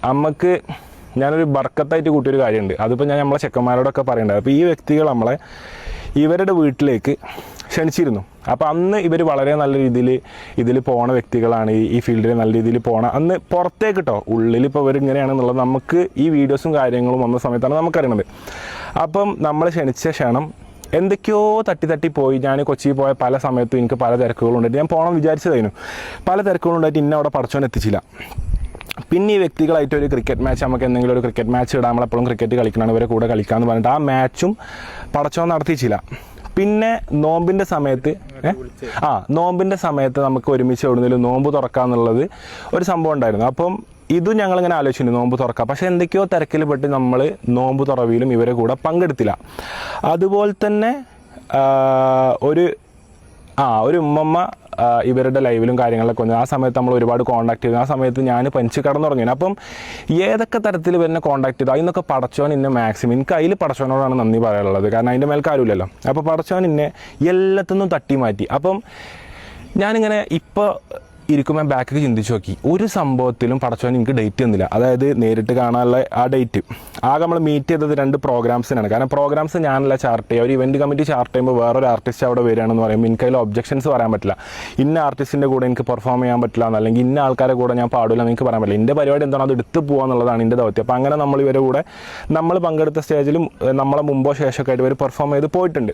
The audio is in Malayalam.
നമുക്ക് ഞാനൊരു ബർക്കത്തായിട്ട് കൂട്ടിയൊരു കാര്യമുണ്ട്. അതിപ്പോൾ ഞാൻ നമ്മളെ ചെക്കന്മാരോടൊക്കെ പറയേണ്ടത്. അപ്പോൾ ഈ വ്യക്തികൾ നമ്മളെ ഇവരുടെ വീട്ടിലേക്ക് ക്ഷണിച്ചിരുന്നു. അപ്പോൾ അന്ന് ഇവർ വളരെ നല്ല രീതിയിൽ ഇതിൽ പോണ വ്യക്തികളാണ്, ഈ ഫീൽഡിൽ നല്ല രീതിയിൽ പോണ. അന്ന് പുറത്തേക്ക് കേട്ടോ, ഉള്ളിൽ ഇപ്പോൾ ഇവർ ഇങ്ങനെയാണെന്നുള്ളത് നമുക്ക് ഈ വീഡിയോസും കാര്യങ്ങളും വന്ന സമയത്താണ് നമുക്കറിയണത്. അപ്പം നമ്മൾ ക്ഷണിച്ച ക്ഷണം എന്തൊക്കെയോ തട്ടി പോയി. ഞാൻ കൊച്ചിയിൽ പോയ പല സമയത്തും എനിക്ക് പല തിരക്കുകളുണ്ടായിട്ട് ഞാൻ പോകണം വിചാരിച്ചതായിരുന്നു. പല തിരക്കുകളുണ്ടായിട്ട് ഇന്നെ അവിടെ പടച്ചോൻ എത്തിച്ചില്ല. പിന്നെ ഈ വ്യക്തികളായിട്ട് ഒരു ക്രിക്കറ്റ് മാച്ച്, നമുക്ക് എന്തെങ്കിലും ഒരു ക്രിക്കറ്റ് മാച്ച് ഇടാം, നമ്മളെപ്പോഴും ക്രിക്കറ്റ് കളിക്കണം, ഇവരെ കൂടെ കളിക്കാമെന്ന് പറഞ്ഞിട്ട് ആ മാച്ചും പടച്ചോൻ നടത്തിച്ചില്ല. പിന്നെ നോമ്പിൻ്റെ സമയത്ത് നമുക്ക് ഒരുമിച്ച് എവിടുന്നേലും നോമ്പ് തുറക്കാന്നുള്ളത് ഒരു സംഭവം ഉണ്ടായിരുന്നു. അപ്പം ഇതും ഞങ്ങളിങ്ങനെ ആലോചിച്ചിട്ടുണ്ട്, നോമ്പ് തുറക്കാം. പക്ഷേ എന്തൊക്കെയോ തിരക്കിൽ പെട്ട് നമ്മൾ നോമ്പ് തുറവിയിലും ഇവരെ കൂടെ പങ്കെടുത്തില്ല. അതുപോലെ തന്നെ ഒരു ഉമ്മമ്മ ഇവരുടെ ലൈവിലും കാര്യങ്ങളൊക്കെ വന്നു. ആ സമയത്ത് നമ്മൾ ഒരുപാട് കോൺടാക്ട് ചെയ്തു. ആ സമയത്ത് ഞാൻ പഞ്ച് കടന്നു തുടങ്ങിയത്. അപ്പം ഏതൊക്കെ തരത്തിൽ ഇവരെ കോൺടാക്ട് ചെയ്തു അതിനൊക്കെ പടച്ചോൻ ഇന്നെ മാക്സിമം, എനിക്ക് അതിൽ പടച്ചോനോടാണ് നന്ദി പറയാനുള്ളത്. കാരണം അതിൻ്റെ മേൽ കാര്യമില്ലല്ലോ. അപ്പോൾ പടച്ചോൻ ഇന്നെ എല്ലാത്തിനും തട്ടി മാറ്റി. അപ്പം ഞാനിങ്ങനെ ഇപ്പോൾ ഇരിക്കുമ്പോൾ ബാക്കിൽ ചിന്തിച്ച് നോക്കി, ഒരു സംഭവത്തിലും പടച്ചോൻ എനിക്ക് ഡേറ്റ് തന്നില്ല. അതായത് നേരിട്ട് കാണാനുള്ള ആ ഡേറ്റ് ആകെ നമ്മൾ മീറ്റ് ചെയ്തത് 2 പ്രോഗ്രാംസിനാണ്. കാരണം പ്രോഗ്രാംസ് ഞാനല്ല ചാർട്ട് ചെയ്യുക, ഒരു ഇവൻറ്റ് കമ്മിറ്റി ചാർട്ട് ചെയ്യുമ്പോൾ വേറൊരു ആർട്ടിസ്റ്റ് അവിടെ വരികയാണെന്ന് പറയുമ്പോൾ എനിക്ക് അതിൽ ഒബ്ജക്ഷൻസ് പറയാൻ പറ്റില്ല. ഇന്ന ആർട്ടിസ്റ്റിൻ്റെ കൂടെ എനിക്ക് പെർഫോം ചെയ്യാൻ പറ്റില്ല എന്നല്ലെങ്കിൽ ഇന്ന ആൾക്കാരെ കൂടെ ഞാൻ പാടില്ല എന്ന് എനിക്ക് പറയാൻ പറ്റില്ല. എൻ്റെ പരിപാടി എന്താണ് അത് എടുത്ത് പോകുക എന്നുള്ളതാണ് എൻ്റെ ദൗത്യം. അപ്പോൾ അങ്ങനെ നമ്മൾ ഇവരെ കൂടെ നമ്മൾ പങ്കെടുത്ത സ്റ്റേജിലും നമ്മളെ മുമ്പോ ശേഷമൊക്കെ ആയിട്ട് ഇവർ പെർഫോം ചെയ്ത് പോയിട്ടുണ്ട്.